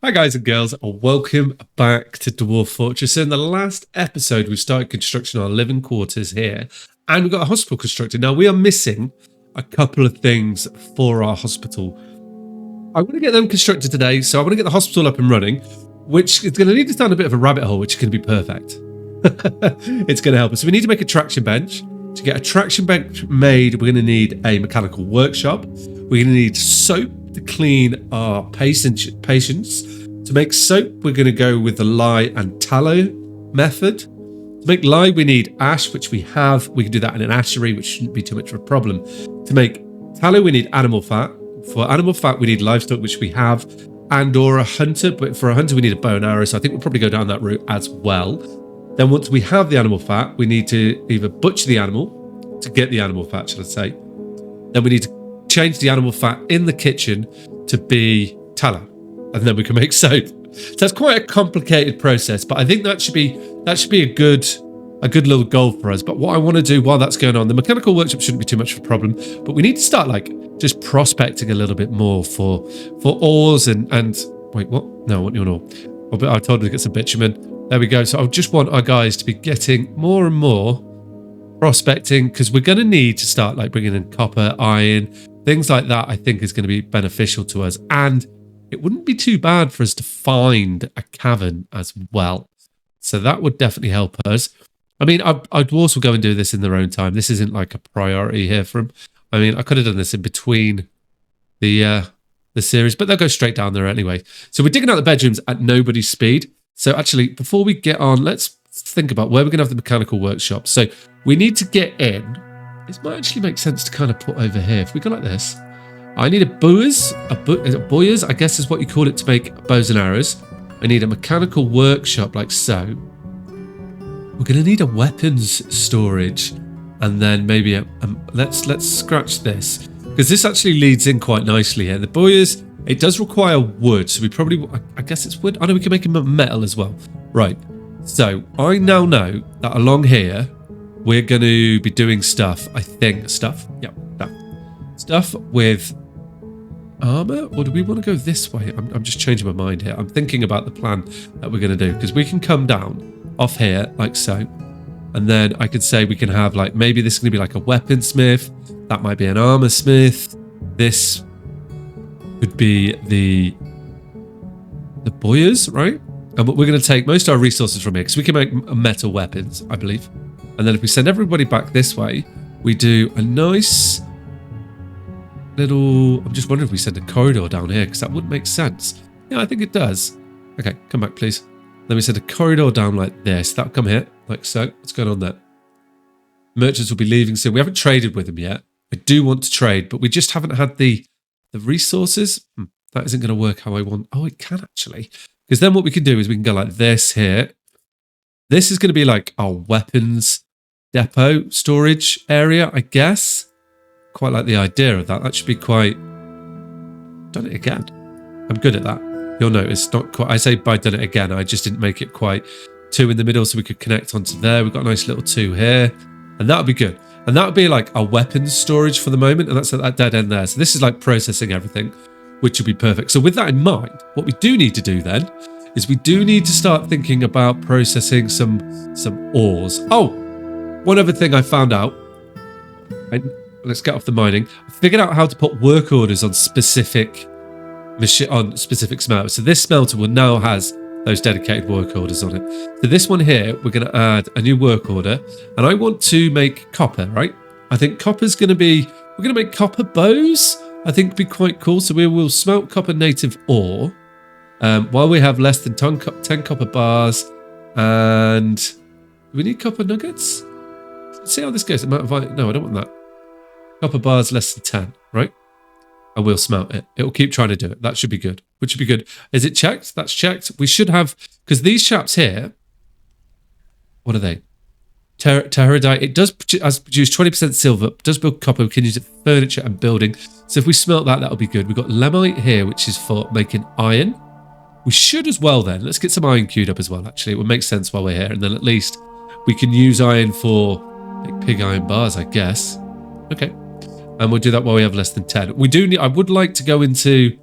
Hi guys and girls, and welcome back to Dwarf Fortress. So in the last episode, we started construction on our living quarters here, and we've got a hospital constructed. Now we are missing a couple of things for our hospital. I want to get them constructed today, so I want to get the hospital up and running, which is going to lead us down a bit of a rabbit hole, which is going to be perfect. It's going to help us. So we need to make a traction bench. To get a traction bench made, we're going to need a mechanical workshop. We're going to need soap to clean our patients. To make soap, we're going to go with the lye and tallow method. To make lye, we need ash, which we have. We can do that in an ashery, which shouldn't be too much of a problem. To make tallow, we need animal fat. For animal fat, we need livestock, which we have, and or a hunter. But for a hunter, we need a bow and arrow. So I think we'll probably go down that route as well. Then once we have the animal fat, we need to either butcher the animal to get the animal fat, should I say. Then we need to change the animal fat in the kitchen to be tallow, and then we can make soap. So it's quite a complicated process, but I think that should be a good little goal for us. But what I want to do while that's going on, the mechanical workshop shouldn't be too much of a problem, but we need to start just prospecting a little bit more for ores and wait, what? No, I want your ore. I told her to get some bitumen. There we go. So I just want our guys to be getting more and more prospecting, because we're going to need to start bringing in copper, iron, things like that. I think is going to be beneficial to us, and it wouldn't be too bad for us to find a cavern as well. So that would definitely help us. I mean, our dwarves will go and do this in their own time. This isn't like a priority here for them. I mean, I could have done this in between the series, but they'll go straight down there anyway. So we're digging out the bedrooms at nobody's speed. So actually, before we get on, let's think about where we're going to have the mechanical workshop. So we need to get in. This might actually make sense to kind of put over here. If we go like this, I need a bowyers, I guess is what you call it, to make bows and arrows. I need a mechanical workshop like so. We're going to need a weapons storage, and then maybe let's scratch this, because this actually leads in quite nicely here. The bowyers, it does require wood, so we probably, I guess it's wood. I know we can make them of metal as well. Right, so I now know that along here, we're going to be doing stuff, stuff with armor, or do we want to go this way? I'm just changing my mind here. I'm thinking about the plan that we're going to do, because we can come down off here like so, and then I could say we can have maybe this is going to be like a weaponsmith. That might be an armor smith. This could be the bowyers, right? And we're going to take most of our resources from here, because we can make metal weapons, I believe. And then if we send everybody back this way, we do a nice little... I'm just wondering if we send a corridor down here, because that wouldn't make sense. Yeah, I think it does. Okay, come back, please. Then we send a corridor down like this. That'll come here, like so. What's going on there? Merchants will be leaving soon. We haven't traded with them yet. I do want to trade, but we just haven't had the resources. That isn't going to work how I want. Oh, it can actually. Because then what we can do is we can go like this here. This is going to be like our weapons depot storage area, I guess. Quite like the idea of that. That should be quite... Done it again. I'm good at that. You'll notice, not quite... I say by done it again, I just didn't make it quite two in the middle so we could connect onto there. We've got a nice little two here. And that would be good. And that would be like our weapons storage for the moment. And that's at that dead end there. So this is like processing everything, which would be perfect. So with that in mind, what we do need to do then is we do need to start thinking about processing some ores. Oh, one other thing I found out. Let's get off the mining. I figured out how to put work orders on specific smelters. So this smelter will now has those dedicated work orders on it. So this one here, we're going to add a new work order, and I want to make copper, right? I think copper's going to be, we're going to make copper bows. I think would be quite cool. So we will smelt copper native ore while we have less than 10 copper bars. And do we need copper nuggets? Let's see how this goes. No, I don't want that. Copper bars less than 10, right? And we'll smelt it. It will keep trying to do it. That should be good. Which should be good. Is it checked? That's checked. We should have, because these chaps here, what are they? Terradite. It does produce 20% silver, does build copper. We can use it for furniture and building. So if we smelt that, that'll be good. We've got lemite here, which is for making iron. We should as well then. Let's get some iron queued up as well, actually. It would make sense while we're here. And then at least we can use iron for pig iron bars, I guess. Okay. And we'll do that while we have less than 10. We do need, I would like to go into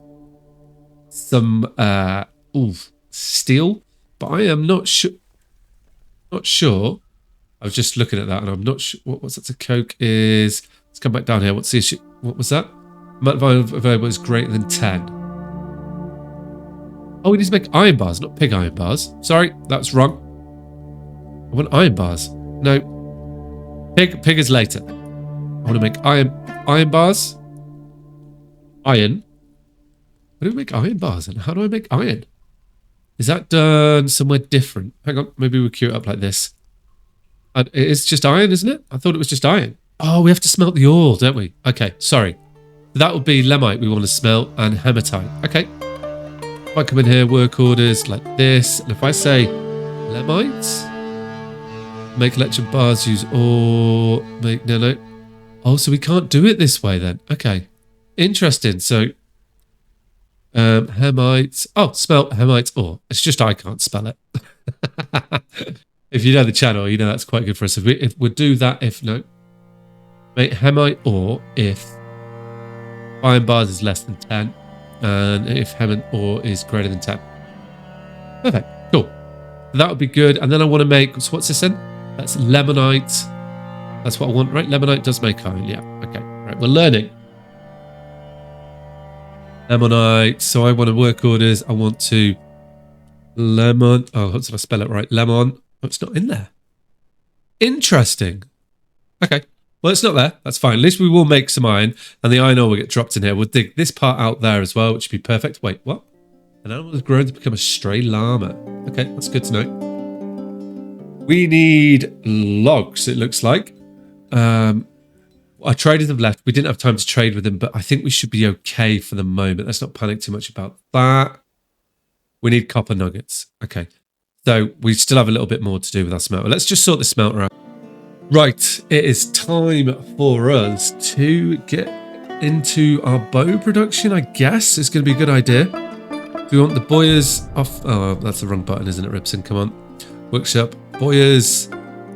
some ooh, steel, but I am not sure. Not sure. I was just looking at that, and I'm not sure. What's that? A coke is. Let's come back down here. What's the issue? What was that? Amount of available is greater than 10. Oh, we need to make iron bars, not pig iron bars. Sorry, that's wrong. I want iron bars. No, pig is later. I want to make iron bars. Iron. Where do we make iron bars? And how do I make iron? Is that done somewhere different? Hang on, maybe we'll queue it up like this. It's just iron, isn't it? I thought it was just iron. Oh, we have to smelt the ore, don't we? Okay, sorry. That would be lemite we want to smelt and hematite. Okay. If I come in here, work orders like this, and if I say lemite, make electric bars, use ore, make, no. Oh, so we can't do it this way then. Okay. Interesting. So, hemite. Oh, smelt hemite ore. It's just I can't spell it. If you know the channel, you know that's quite good for us. If we'll do that, if no. Make hemite ore if iron bars is less than 10. And if hemite ore is greater than 10. Perfect. Cool. That would be good. And then I want to make, so what's this in? That's lemonite. That's what I want, right? Lemonite does make iron. Yeah. Okay. Right. We're learning. Lemonite. So I want to work orders. I want to lemon. Oh, did I spell it right? Lemon. Oh, it's not in there. Interesting. Okay. Well, it's not there. That's fine. At least we will make some iron, and the iron ore will get dropped in here. We'll dig this part out there as well, which would be perfect. Wait, what? An animal has grown to become a stray llama. Okay, that's good to know. We need logs, it looks like. Our traders have left. We didn't have time to trade with them, but I think we should be okay for the moment. Let's not panic too much about that. We need copper nuggets. Okay. So we still have a little bit more to do with our smelter. Let's just sort the smelter out. Right, it is time for us to get into our bow production, I guess. It's going to be a good idea. Do we want the boyers off? Oh, that's the wrong button, isn't it, Ribson? Come on. Workshop, boyers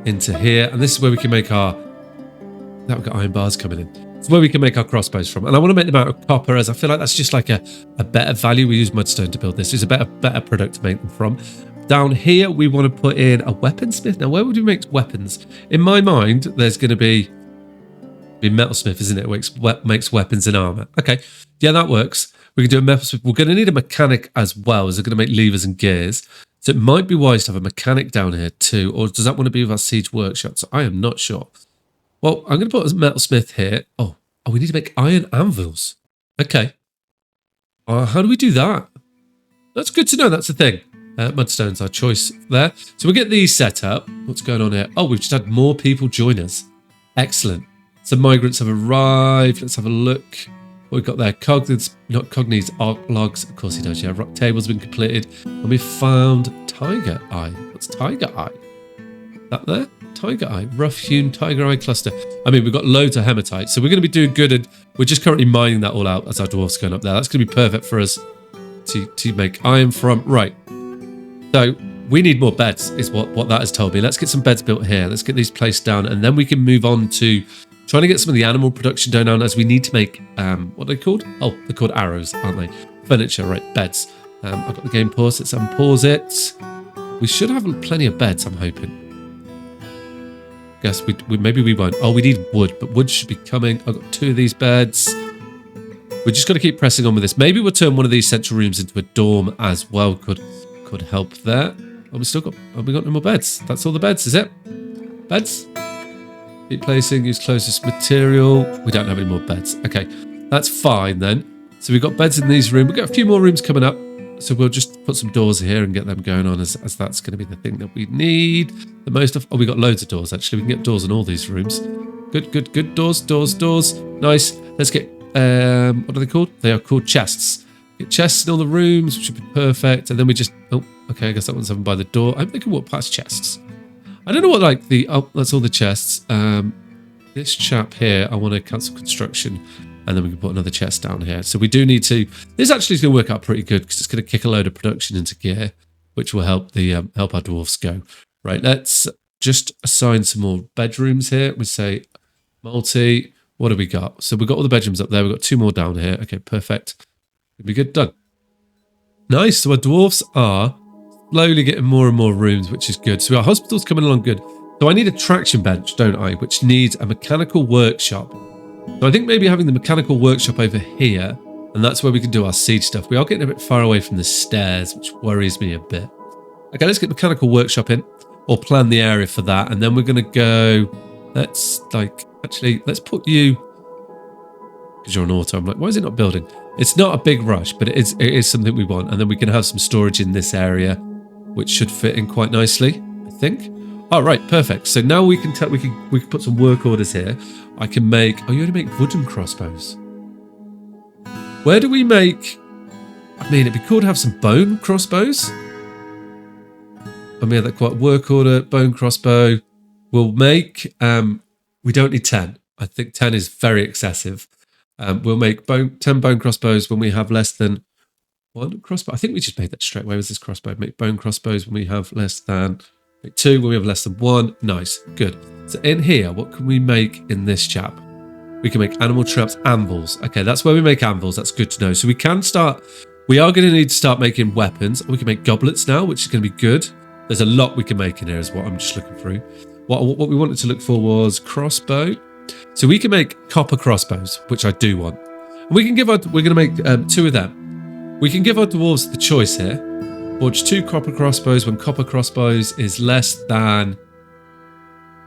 into here. And this is where we can make our... Now we've got iron bars coming in. It's where we can make our crossbows from. And I want to make them out of copper, as I feel like that's just like a better value. We use mudstone to build this. It's a better product to make them from. Down here, we want to put in a weaponsmith. Now, where would we make weapons? In my mind, there's going to be metalsmith, isn't it? Which makes weapons and armor. Okay, yeah, that works. We can do a metalsmith. We're going to need a mechanic as well, as we're going to make levers and gears. So it might be wise to have a mechanic down here too, or does that want to be with our siege workshop? So I am not sure. Well, I'm going to put a metalsmith here. Oh, we need to make iron anvils. Okay. How do we do that? That's good to know. That's the thing. Mudstone's our choice there. So we'll get these set up. What's going on here? Oh, we've just had more people join us. Excellent. Some migrants have arrived. Let's have a look. What we've got there. Cog needs arc logs. Of course he does. Yeah, rock table's been completed. And we found tiger eye. What's tiger eye? That there? Tiger eye. Rough hewn tiger eye cluster. I mean, we've got loads of hematite. So we're going to be doing good. And we're just currently mining that all out as our dwarf's going up there. That's going to be perfect for us to make iron from. Right. So we need more beds is what that has told me. Let's get some beds built here. Let's get these placed down, and then we can move on to trying to get some of the animal production down as we need to make, what are they called? Oh, they're called arrows, aren't they? Furniture, right, beds. I've got the game paused. Let's unpause it. We should have plenty of beds, I'm hoping. Guess maybe we won't. Oh, we need wood, but wood should be coming. I've got 2 of these beds. We're just got to keep pressing on with this. Maybe we'll turn one of these central rooms into a dorm as well. Could help there. Oh, we got no more beds. That's all the beds, is it? Beds? Keep placing, use closest material. We don't have any more beds. Okay, that's fine then. So we've got beds in these rooms. We've got a few more rooms coming up. So we'll just put some doors here and get them going on as that's going to be the thing that we need the most of. Oh, we got loads of doors actually. We can get doors in all these rooms. Good. Doors. Nice. Let's get, what are they called? They are called chests. Get chests in all the rooms, which would be perfect. And then we just... Oh, okay, I guess that one's over by the door. I think we can walk past chests. I don't know what, like, the... Oh, that's all the chests. This chap here, I want to cancel construction. And then we can put another chest down here. So we do need to... This actually is going to work out pretty good because it's going to kick a load of production into gear, which will help help our dwarfs go. Right, let's just assign some more bedrooms here. We say multi... What have we got? So we've got all the bedrooms up there. We've got 2 more down here. Okay, perfect. It'll be good. Done. Nice. So our dwarfs are slowly getting more and more rooms, which is good. So our hospital's coming along good. So I need a traction bench, don't I? Which needs a mechanical workshop. So I think maybe having the mechanical workshop over here, and that's where we can do our siege stuff. We are getting a bit far away from the stairs, which worries me a bit. Okay, let's get mechanical workshop in, or plan the area for that. And then we're going to go, let's put you, because you're an auto. I'm like, why is it not building? It's not a big rush, but it is something we want. And then we can have some storage in this area, which should fit in quite nicely, I think. All right, perfect. So now we can put some work orders here. I can make, you only make wooden crossbows. Where do we make, I mean, it'd be cool to have some bone crossbows. I mean, that quite work order, bone crossbow. We'll make, we don't need 10. I think 10 is very excessive. We'll make 10 bone crossbows when we have less than one crossbow. I think we just made that straight away with this crossbow. Make bone crossbows when we have less than, make 2 when we have less than 1. Nice, good. So in here, what can we make in this chap? We can make animal traps, anvils. Okay, that's where we make anvils. That's good to know. So we can start, we are going to need to start making weapons. We can make goblets now, which is going to be good. There's a lot we can make in here is what I'm just looking through. What we wanted to look for was crossbow. So we can make copper crossbows, which I do want. And we can give our, we're going to make 2 of them. We can give our dwarves the choice here. Forge 2 copper crossbows when copper crossbows is less than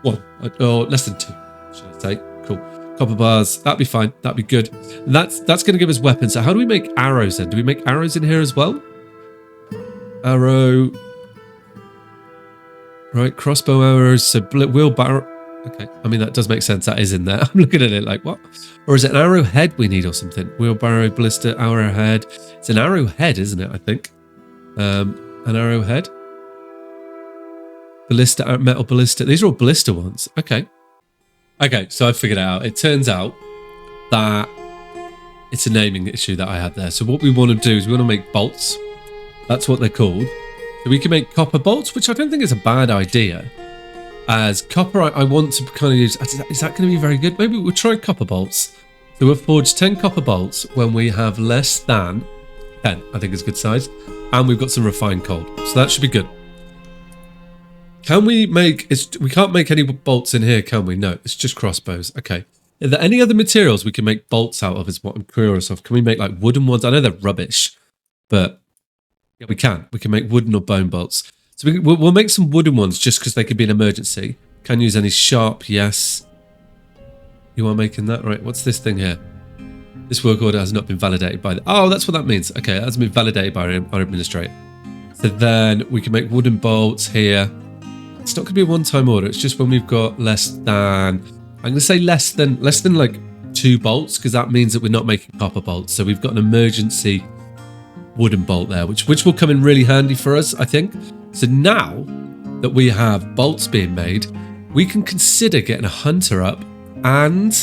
1, or less than 2, should I say. Cool. Copper bars, that'd be fine. That'd be good. And that's going to give us weapons. So how do we make arrows then? Do we make arrows in here as well? Arrow. Right, crossbow arrows. So wheelbarrow. Okay, I mean, that does make sense. That is in there. I'm looking at it like, what? Or is it an arrowhead we need or something? Wheelbarrow, ballista, arrowhead. It's an arrowhead, isn't it, I think? An arrowhead. Ballista, metal ballista. These are all ballista ones. Okay. Okay, so I figured it out. It turns out that it's a naming issue that I had there. So what we want to do is we want to make bolts. That's what they're called. So we can make copper bolts, which I don't think is a bad idea. As copper, I want to kind of use, is that going to be very good? Maybe we'll try copper bolts. So we'll forge 10 copper bolts when we have less than 10, I think is a good size. And we've got some refined coal. So that should be good. Can we make, we can't make any bolts in here, can we? No, it's just crossbows. Okay. Are there any other materials we can make bolts out of is what I'm curious of. Can we make like wooden ones? I know they're rubbish, but yeah, we can. We can make wooden or bone bolts. So we'll make some wooden ones just because they could be an emergency. Can use any sharp, yes. You are making that, right? What's this thing here? This work order has not been validated by the... Oh, that's what that means. Okay, that hasn't been validated by our administrator. So then we can make wooden bolts here. It's not going to be a one-time order. It's just when we've got less than... I'm going to say less than like 2 bolts because that means that we're not making copper bolts. So we've got an emergency wooden bolt there, which will come in really handy for us, I think. So now that we have bolts being made, we can consider getting a hunter up. And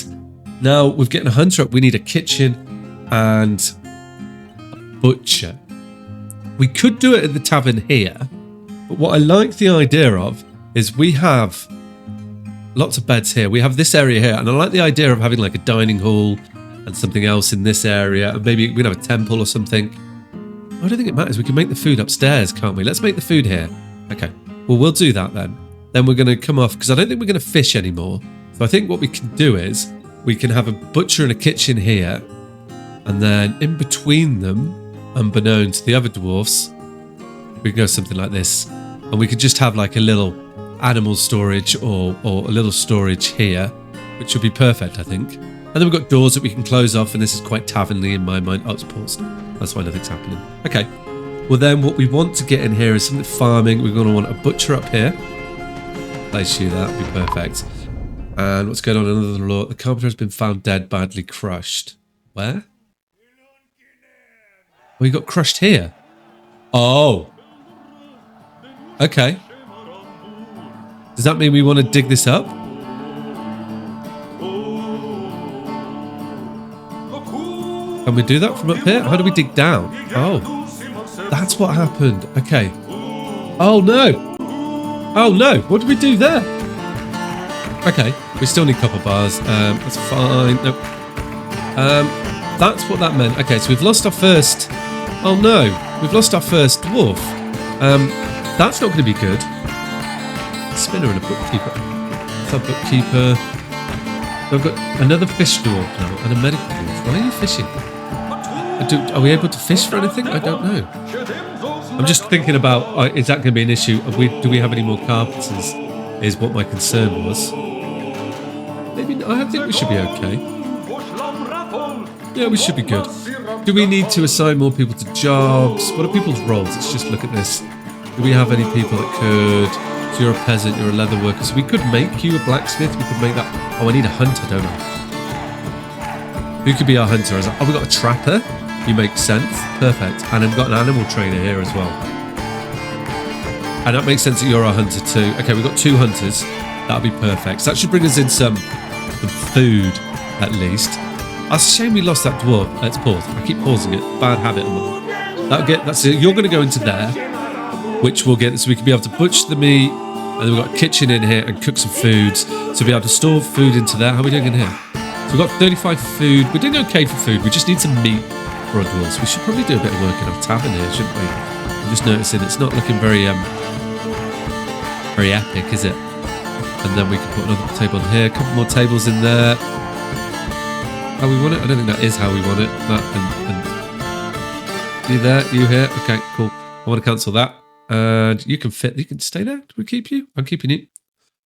now we've getting a hunter up, we need a kitchen and a butcher. We could do it at the tavern here, but what I like the idea of is we have lots of beds here. We have this area here, and I like the idea of having like a dining hall and something else in this area. And maybe we can have a temple or something. I don't think it matters. We can make the food upstairs, can't we? Let's make the food here. Okay. Well, we'll do that then. Then we're going to come off, because I don't think we're going to fish anymore. So I think what we can do is we can have a butcher and a kitchen here. And then in between them, unbeknown to the other dwarfs, we can go something like this. And we could just have like a little animal storage or a little storage here, which would be perfect, I think. And then we've got doors that we can close off. And this is quite tavernly in my mind. Oh, it's paused. That's why nothing's happening. Okay. Well, then what we want to get in here is something farming. We're going to want a butcher up here. Place you there. That'd be perfect. And what's going on? Another law. The carpenter has been found dead, badly crushed. Where? Well, he got crushed here. Oh. Okay. Does that mean we want to dig this up? Can we do that from up here? How do we dig down? Oh, that's what happened. Okay. Oh, no. Oh, no. What did we do there? Okay. We still need copper bars. That's fine. Nope. That's what that meant. Okay, so we've lost our first Oh no, we've lost our first dwarf. That's not going to be good. Spinner and a bookkeeper. A bookkeeper. I've got another fish dwarf now and a medical dwarf. Why are you fishing? Are we able to fish for anything? I don't know. I'm just thinking about, is that going to be an issue? Do we have any more carpenters? Is what my concern was. Maybe I think we should be okay. Yeah, we should be good. Do we need to assign more people to jobs? What are people's roles? Let's just look at this. Do we have any people that could? So you're a peasant, you're a leather worker. So we could make you a blacksmith. We could make that. Oh, I need a hunter, don't I? Who could be our hunter? Oh, we got a trapper. You make sense. Perfect. And I've got an animal trainer here as well. And that makes sense that you're our hunter too. Okay, we've got 2 hunters. That'll be perfect. So that should bring us in some food, at least. It's a shame we lost that dwarf. Let's pause. I keep pausing it. Bad habit. That's it. You're going to go into there, which we'll get, so we can be able to butcher the meat. And then we've got a kitchen in here and cook some foods. So be able to store food into there. How are we doing in here? So we've got 35 food. We're doing okay for food. We just need some meat for our dwarves. We should probably do a bit of work in our tavern here, shouldn't we? I'm just noticing it's not looking very epic, is it? And then we can put another table in here, a couple more tables in there. How we want it? I don't think that is how we want it. That and you there, you here. Okay, cool. I want to cancel that. And you can stay there. Do we keep you? I'm keeping you.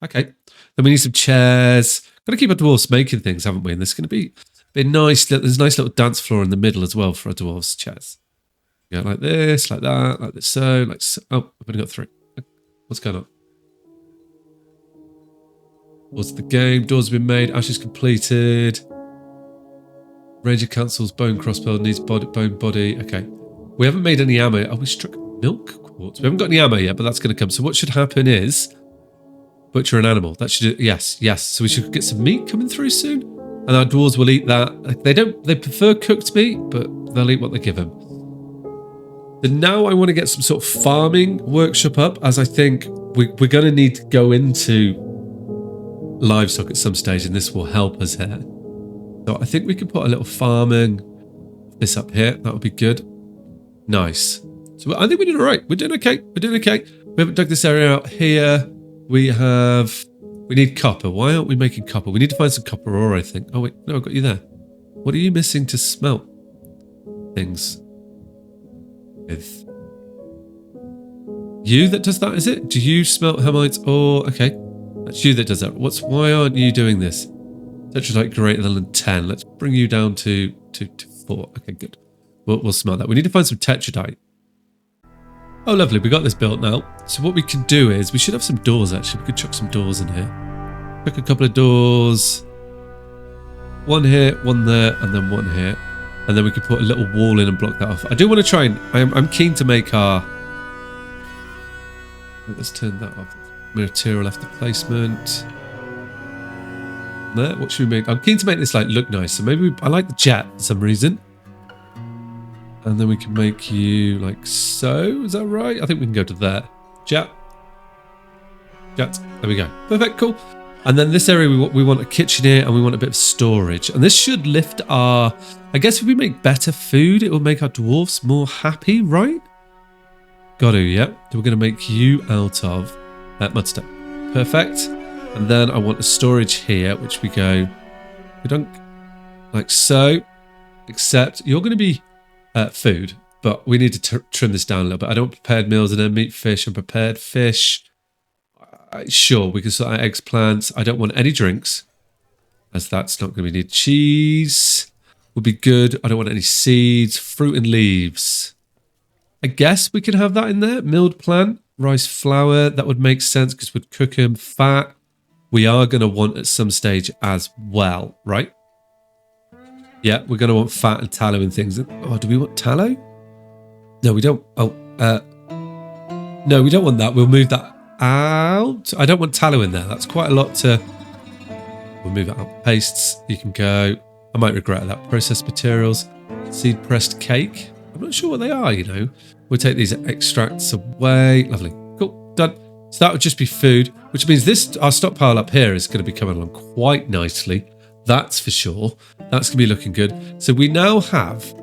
Okay. Then we need some chairs. Got to keep our dwarves making things, haven't we? And there's going to be nice. There's a nice little dance floor in the middle as well for our dwarves' chairs. Yeah, like this, like that, like this. So, like so. Oh, I've only got 3. What's going on? What's the game? Doors have been made. Ashes completed. Ranger cancels. Bone crossbow needs bone body. Okay. We haven't made any ammo. Oh, we struck milk quartz. We haven't got any ammo yet, but that's going to come. So what should happen is butcher an animal. That should yes. So we should get some meat coming through soon, and our dwarves will eat that. They prefer cooked meat, but they'll eat what they give them. So now I want to get some sort of farming workshop up, as I think we're going to need to go into livestock at some stage, and this will help us here. So I think we can put a little farming this up here. That would be good. Nice. So I think we're doing all right. We're doing okay. We haven't dug this area out here. We need copper. Why aren't we making copper? We need to find some copper ore, I think. Oh wait, no, I've got you there. What are you missing to smelt things with? You that does that, is it? Do you smelt hermites ore? Okay. That's you that does that. Why aren't you doing this? Tetrarite greater than 10. Let's bring you down to 4. Okay, good. We'll smell that. We need to find some tetrarite. Oh, lovely. We got this built now. So what we can do is, we should have some doors, actually. We could chuck some doors in here. Chuck a couple of doors. 1 here, 1 there, and then 1 here. And then we could put a little wall in and block that off. I do want to try and... I'm keen to make our... Let's turn that off. Material after placement. There. What should we make? I'm keen to make this look nice. So maybe I like the jet for some reason. And then we can make you like so. Is that right? I think we can go to there. Jet. There we go. Perfect. Cool. And then this area we want a kitchen here, and we want a bit of storage. And this should lift our... I guess if we make better food, it will make our dwarfs more happy, right? Got to, yeah. So we're going to make you out of mudstone. Perfect. And then I want a storage here, which we go... We don't... Like so. Except you're going to be food, but we need to trim this down a little bit. I don't want prepared meals and then meat, fish, and prepared fish. Sure, we can sort out eggs, plants. I don't want any drinks, as that's not going to be needed. Cheese would be good. I don't want any seeds, fruit and leaves. I guess we can have that in there. Milled plant, rice flour. That would make sense because we'd cook them. Fat, we are going to want at some stage as well, right? Yeah, we're going to want fat and tallow and things. Oh, do we want tallow? No, we don't. Oh, no, we don't want that. We'll move that out. I don't want tallow in there. That's quite a lot to... We'll move it out. Pastes, you can go. I might regret that. Processed materials. Seed pressed cake. I'm not sure what they are, you know. We'll take these extracts away. Lovely. Cool. Done. So that would just be food, which means our stockpile up here is going to be coming along quite nicely. That's for sure. That's going to be looking good. So we now have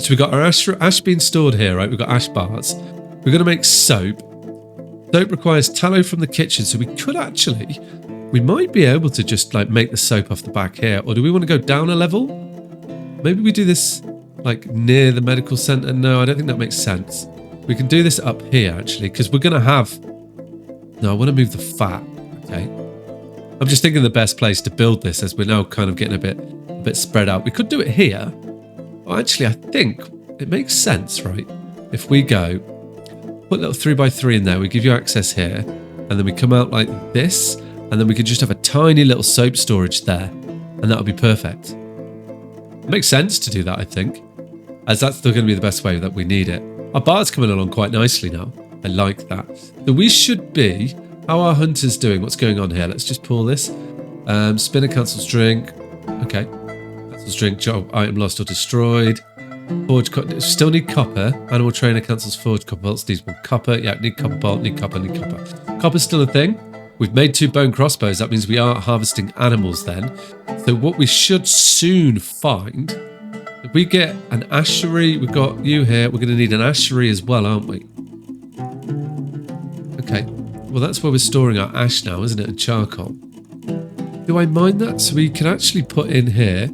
So we've got our ash being stored here, right? We've got ash bars. We're going to make soap. Soap requires tallow from the kitchen, so we could actually, we might be able to just like make the soap off the back here. Or do we want to go down a level? Maybe we do this like near the medical center. No, I don't think that makes sense. We can do this up here actually, because we're going to have, no, I want to move the fat. Okay. I'm just thinking the best place to build this as we're now kind of getting a bit spread out. We could do it here. Well, actually, I think it makes sense, right? If we go, put a little 3x3 in there, we give you access here, and then we come out like this, and then we could just have a tiny little soap storage there, and that would be perfect. It makes sense to do that, I think, as that's still going to be the best way that we need it. Our bar's coming along quite nicely now. I like that. So we should be, how are hunters doing? What's going on here? Let's just pull this. Spinner cancels drink. Okay. Cancels drink. Job item lost or destroyed. Forge still need copper. Animal trainer cancels forge copper bolts. Needs one copper. Yeah, need copper bolt. Need copper. Need copper. Copper's still a thing. We've made 2 bone crossbows. That means we are harvesting animals then. So what we should soon find, if we get an ashery, we've got you here. We're going to need an ashery as well, aren't we? Okay. Well, that's where we're storing our ash now, isn't it? And charcoal. Do I mind that? So we can actually put in here.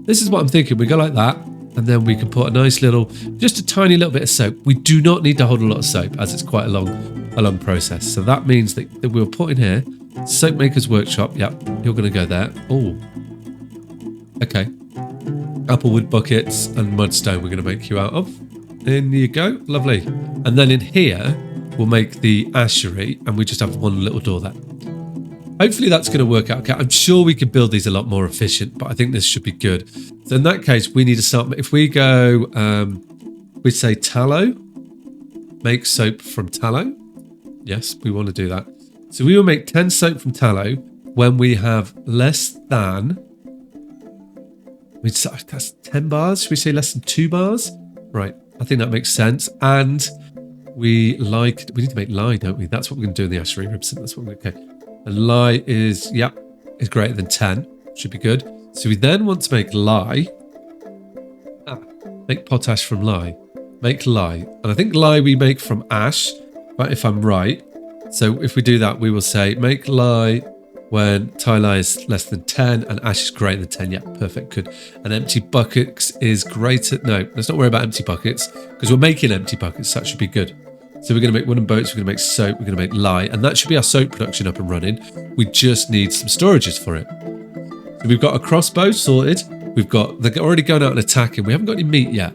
This is what I'm thinking. We go like that. And then we can put a nice little, just a tiny little bit of soap. We do not need to hold a lot of soap as it's quite a long process. So that means that we'll put in here, Soap Maker's Workshop. Yep, you're going to go there. Oh, okay. Applewood buckets and mudstone we're going to make you out of. In you go. Lovely. And then in here, we'll make the ashery and we just have one little door there. Hopefully that's going to work out. Okay, I'm sure we can build these a lot more efficient, but I think this should be good. So in that case, we need to start. If we go, we say tallow, make soap from tallow. Yes, we want to do that. So we will make 10 soap from tallow when we have less than, that's 10 bars. Should we say less than 2 bars? Right, I think that makes sense. And we need to make lye, don't we? That's what we're going to do in the ashery, Ribson. That's what we're going to, okay. And lye is, yeah, is greater than 10. Should be good. So we then want to make lye. Make potash from lye. Make lye. And I think lye we make from ash, but if I'm right. So if we do that, we will say make lye when lye is less than 10 and ash is greater than 10. Yeah, perfect, good. And empty buckets is greater. No, let's not worry about empty buckets because we're making empty buckets. So that should be good. So we're going to make wooden boats, we're going to make soap, we're going to make lye, and that should be our soap production up and running. We just need some storages for it. So we've got a crossbow sorted. They're already going out and attacking. We haven't got any meat yet.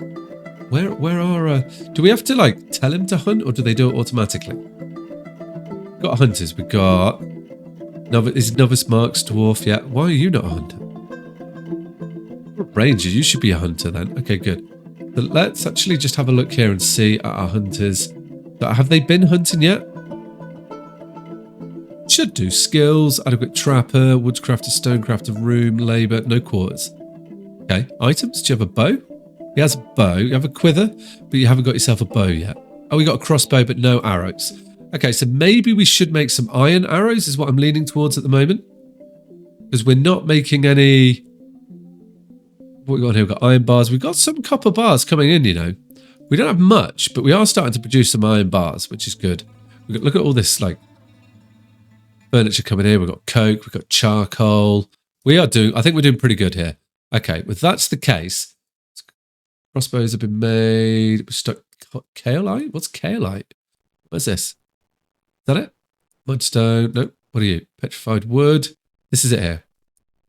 Where are, do we have to like tell him to hunt or do they do it automatically? We've got hunters, we've got, is Novice Marks Dwarf yet? Why are you not a hunter? Ranger, you should be a hunter then. Okay, good. But let's actually just have a look here and see at our hunters. Have they been hunting yet? Should do. Skills, adequate trapper, woodscrafter, stonecrafter, room, labour, no quarters. Okay, items. Do you have a bow? He has a bow. You have a quiver, but you haven't got yourself a bow yet. Oh, we got a crossbow, but no arrows. Okay, so maybe we should make some iron arrows is what I'm leaning towards at the moment. Because we're not making any... What we got here? We've got iron bars. We've got some copper bars coming in, you know. We don't have much, but we are starting to produce some iron bars, which is good. Look at all this like furniture coming in. We've got coke, we've got charcoal. I think we're doing pretty good here. Okay, if that's the case, crossbows have been made. We're stuck kaolite? What's kaolite? What's this? Is that it? Mudstone. Nope. What are you? Petrified wood. This is it here.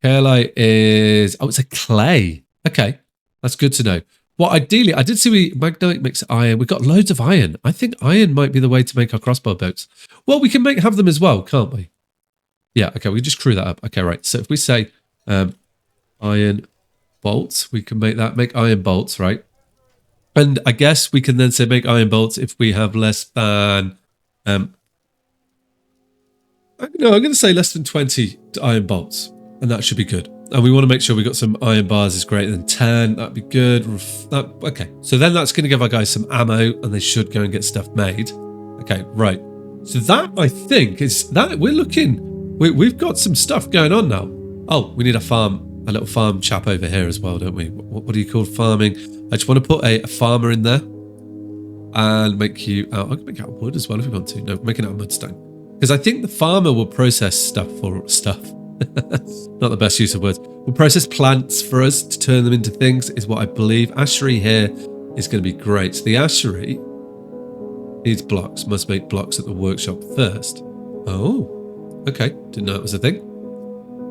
Kaolite is, it's a clay. Okay, that's good to know. Well, ideally, I did see Magnite makes iron. We've got loads of iron. I think iron might be the way to make our crossbow boats. Well, we can have them as well, can't we? Yeah, okay, we just crew that up. Okay, right. So if we say iron bolts, we can make iron bolts, right? And I guess we can then say make iron bolts if we have less than... no, I'm going to say less than 20 iron bolts. And that should be good. And we want to make sure we got some iron bars is greater than 10. That'd be good. Okay. So then that's going to give our guys some ammo and they should go and get stuff made. Okay, right. So that, I think, is that we're looking... We've got some stuff going on now. Oh, we need a farm. a little farm chap over here as well, don't we? What do you call farming? I just want to put a farmer in there and make you out. I can make it out of wood as well if we want to. No, make it out of mudstone. Because I think the farmer will process stuff for stuff. Not the best use of words. Will process plants for us to turn them into things, is what I believe. Ashery here is going to be great. So the ashery needs blocks. Must make blocks at the workshop first. Oh, okay. Didn't know it was a thing.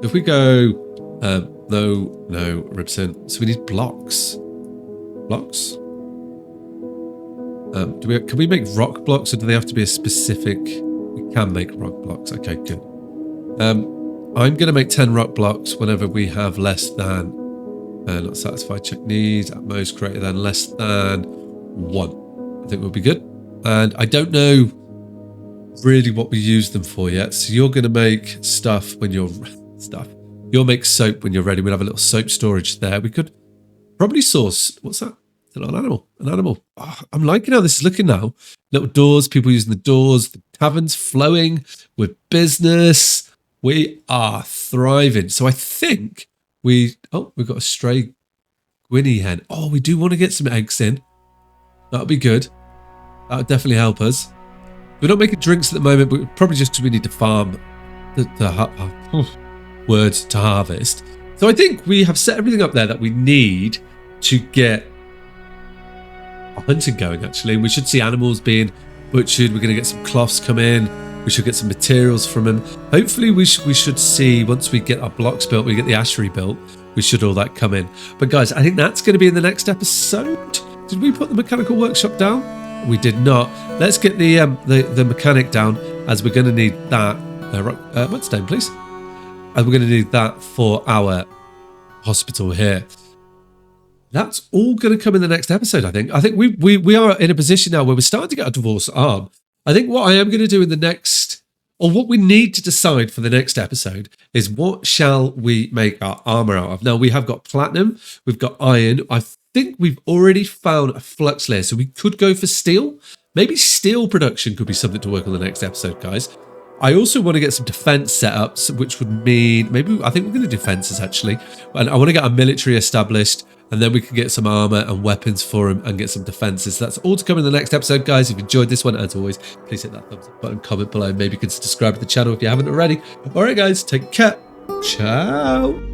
If we go, no, Ribson. So we need blocks. Blocks. Can we make rock blocks, or do they have to be a specific? We can make rock blocks. Okay, good. I'm going to make 10 rock blocks whenever we have less than, not satisfied, check needs, at most greater than, less than 1. I think we'll be good. And I don't know really what we use them for yet. So you're going to make stuff when you're, you'll make soap when you're ready. We'll have a little soap storage there. We could probably source, what's that? It's a little animal, an animal. Oh, I'm liking how this is looking now. Little doors, people using the doors, the tavern's flowing with business. We are thriving. So I think we've got a stray Gwynny hen. Oh, we do want to get some eggs in. That'll be good. That would definitely help us. We're not making drinks at the moment, but probably just because we need to farm words to harvest. So I think we have set everything up there that we need to get hunting going, actually. We should see animals being butchered. We're going to get some cloths come in. We should get some materials from him. Hopefully we should see, once we get our blocks built, we get the ashery built, we should all that come in. But guys, I think that's going to be in the next episode. Did we put the mechanical workshop down? We did not. Let's get the mechanic down, as we're going to need that. Mudstone, please. And we're going to need that for our hospital here. That's all going to come in the next episode, I think. I think we are in a position now where we're starting to get a divorce arm. I think what I am going to do in the next, or what we need to decide for the next episode, is what shall we make our armor out of? Now, we have got platinum, we've got iron. I think we've already found a flux layer, so we could go for steel. Maybe steel production could be something to work on the next episode, guys. I also want to get some defense setups, which would mean I think we're going to do defenses, actually. And I want to get our military established, and then we can get some armor and weapons for him and get some defenses. So that's all to come in the next episode, guys. If you enjoyed this one, as always, please hit that thumbs up button, comment below, maybe consider subscribing to the channel if you haven't already. All right, guys, take care. Ciao.